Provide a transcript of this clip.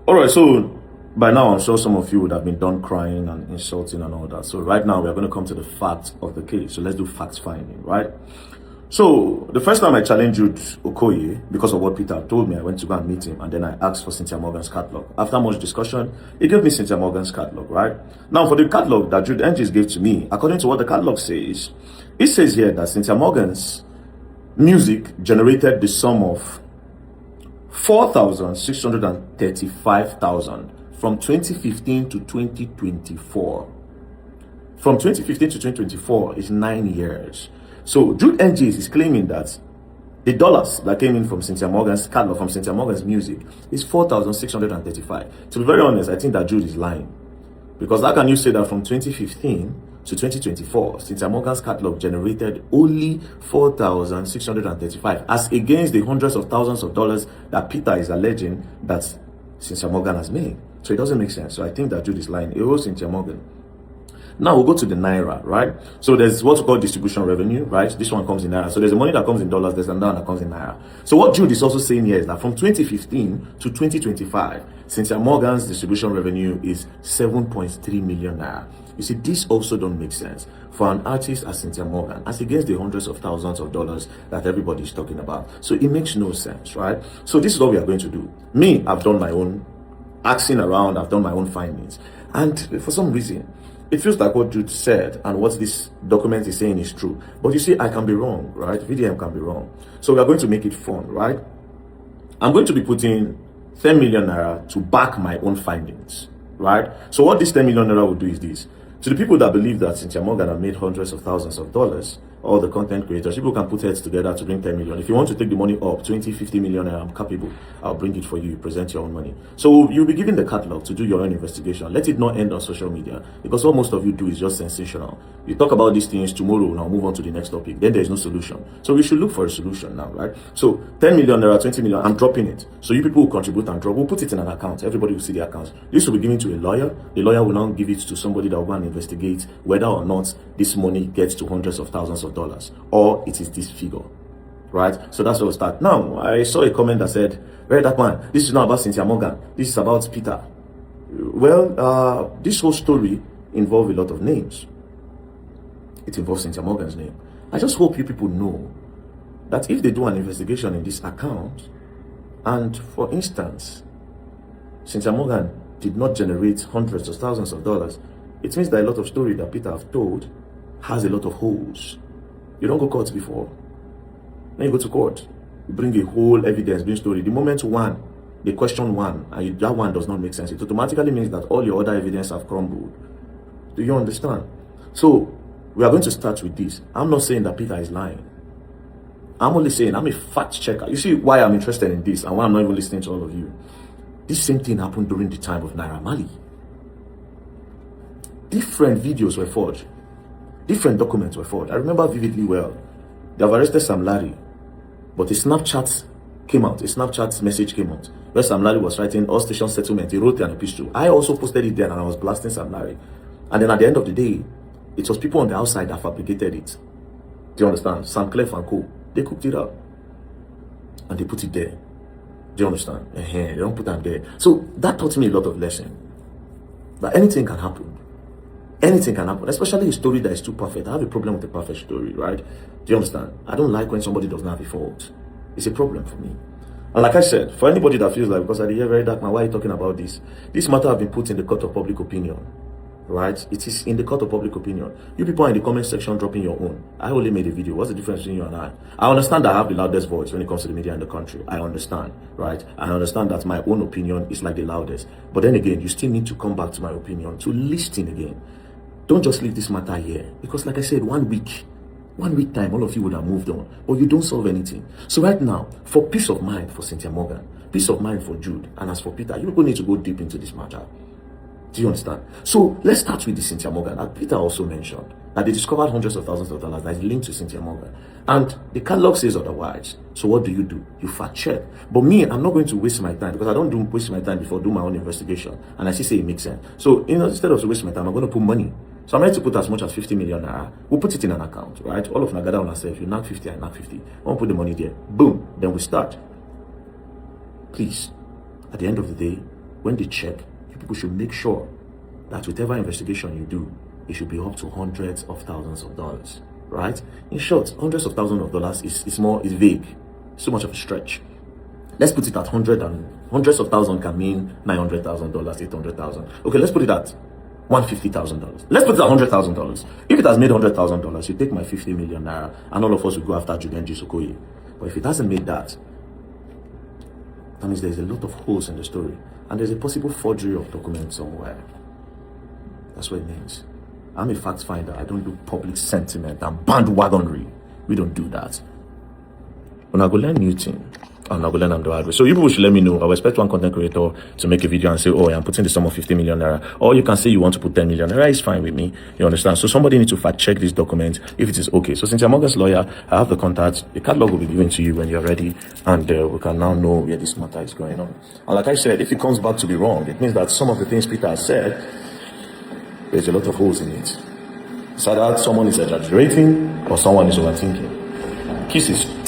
All right, so by now I'm sure some of you would have been done crying and insulting and all that. So right now we're going to come to the facts of the case. So let's do facts finding, right? So the first time I challenged Jude Okoye because of what Peter told me, I went to go and meet him, and then I asked for Cynthia Morgan's catalog. After much discussion, he gave me Cynthia Morgan's catalog, right? Now for the catalog that Jude engees gave to me, according to what the catalog says, it says here that Cynthia Morgan's music generated the sum of 4,635,000 from 2015 to 2024. From 2015 to 2024 is 9 years. So Jude engees is claiming that the dollars that came in from Cynthia Morgan's catalog, from Cynthia Morgan's music, is 4,635. To be very honest, I think that Jude is lying. Because how can you say that from 2015 to 2024, Cynthia Morgan's catalog generated only 4,635, as against the hundreds of thousands of dollars that Peter is alleging that Cynthia Morgan has made? So it doesn't make sense. So I think that Jude is lying. It owes Cynthia Morgan. Now we'll go to the Naira, right? So there's what's called distribution revenue, right? This one comes in Naira. So there's the money that comes in dollars, there's another that comes in Naira. So what Jude is also saying here is that from 2015 to 2025, Cynthia Morgan's distribution revenue is 7.3 million Naira. You see, this also don't make sense for an artist as Cynthia Morgan, as against the hundreds of thousands of dollars that everybody is talking about. So it makes no sense, right? So this is what we are going to do. Me, I've done my own asking around, I've done my own findings. And for some reason, it feels like what Jude said and what this document is saying is true. But you see, I can be wrong, right? VDM can be wrong. So we are going to make it fun, right? I'm going to be putting 10 million Naira to back my own findings, right? So what this 10 million Naira will do is this. To the people that believe that Cynthia Morgan have made hundreds of thousands of dollars, all the content creators, people can put heads together to bring 10 million. If you want to take the money up, 20, 50 million, I'm capable. I'll bring it for you. You present your own money. So you'll be given the catalog to do your own investigation. Let it not end on social media, because what most of you do is just sensational. You talk about these things tomorrow, now move on to the next topic. Then there's no solution. So we should look for a solution now, right? So 10 million, there are 20 million. I'm dropping it. So you people will contribute and drop. We'll put it in an account. Everybody will see the account. This will be given to a lawyer. The lawyer will now give it to somebody that will go and investigate whether or not this money gets to hundreds of thousands of dollars, or it is this figure, right? So that's where we'll start. Now, I saw a comment that said, "Verydarkman, this is not about Cynthia Morgan. This is about Peter." Well, this whole story involves a lot of names. It involves Cynthia Morgan's name. I just hope you people know that if they do an investigation in this account, and for instance, Cynthia Morgan did not generate hundreds of thousands of dollars, it means that a lot of story that Peter have told has a lot of holes. You don't go court before. Then you go to court. You bring a whole evidence-based story. The moment one, they question one, and that one does not make sense, it automatically means that all your other evidence have crumbled. Do you understand? So, we are going to start with this. I'm not saying that Peter is lying. I'm only saying I'm a fact checker. You see why I'm interested in this and why I'm not even listening to all of you. This same thing happened during the time of Naira Marley. Different videos were forged. Different documents were forged. I remember vividly well. They have arrested Sam Larry, but a Snapchat came out. A Snapchat message came out where Sam Larry was writing all station settlement. He wrote an epistle. I also posted it there and I was blasting Sam Larry. And then at the end of the day, it was people on the outside that fabricated it. Do you understand? Sam Clef and Co. They cooked it up and they put it there. Do you understand? They don't put them there. So that taught me a lot of lesson. That anything can happen. Anything can happen, especially a story that is too perfect. I have a problem with a perfect story, right? Do you understand? I don't like when somebody does not have a fault. It's a problem for me. And like I said, for anybody that feels like, because I hear Verydarkman, why are you talking about this? This matter has been put in the court of public opinion, right? It is in the court of public opinion. You people are in the comment section dropping your own. I only made a video. What's the difference between you and I? I understand that I have the loudest voice when it comes to the media in the country. I understand, right? I understand that my own opinion is like the loudest. But then again, you still need to come back to my opinion, to listen again. Don't just leave this matter here, because like I said, 1 week time, all of you would have moved on, but you don't solve anything. So right now, for peace of mind for Cynthia Morgan, peace of mind for Jude, and as for Peter, you people need to go deep into this matter. Do you understand? So let's start with the Cynthia Morgan. As Peter also mentioned, that they discovered hundreds of thousands of dollars that is linked to Cynthia Morgan. And the catalog says otherwise. So what do? You fact check. But me, I'm not going to waste my time, because I don't waste my time before do my own investigation. And I see say it makes sense. So instead of waste my time, I'm going to put money. So I'm ready to put as much as 50 million Naira. We'll put it in an account, right? All of Nagada on ourselves. You knock 50, I knock 50. I'll put the money there. Boom. Then we start. Please, at the end of the day, when they check, you people should make sure that whatever investigation you do, it should be up to hundreds of thousands of dollars, right? In short, hundreds of thousands of dollars is vague, so much of a stretch. Let's put it at hundreds of thousands can mean $900,000, 800,000. Okay, let's put it at $150,000. Let's put it at $100,000. If it has made $100,000, you take my 50 million naira, and all of us will go after Jude and Okoye. But if it hasn't made that means there's a lot of holes in the story, and there's a possible forgery of documents somewhere. That's what it means. I'm a fact finder. I don't do public sentiment and bandwagonry. We don't do that. When I go learn new thing, and I go learn the hard way. So you people should let me know. I will expect one content creator to make a video and say, oh, I'm putting the sum of 50 million naira. Or you can say you want to put 10 million naira. It's fine with me. You understand? So somebody needs to fact check this document if it is okay. So since I'm August lawyer, I have the contacts. The catalog will be given to you when you're ready, and we can now know where this matter is going on. And like I said, if it comes back to be wrong, it means that some of the things Peter has said, there's a lot of holes in it. So that someone is exaggerating or someone is overthinking. Kisses.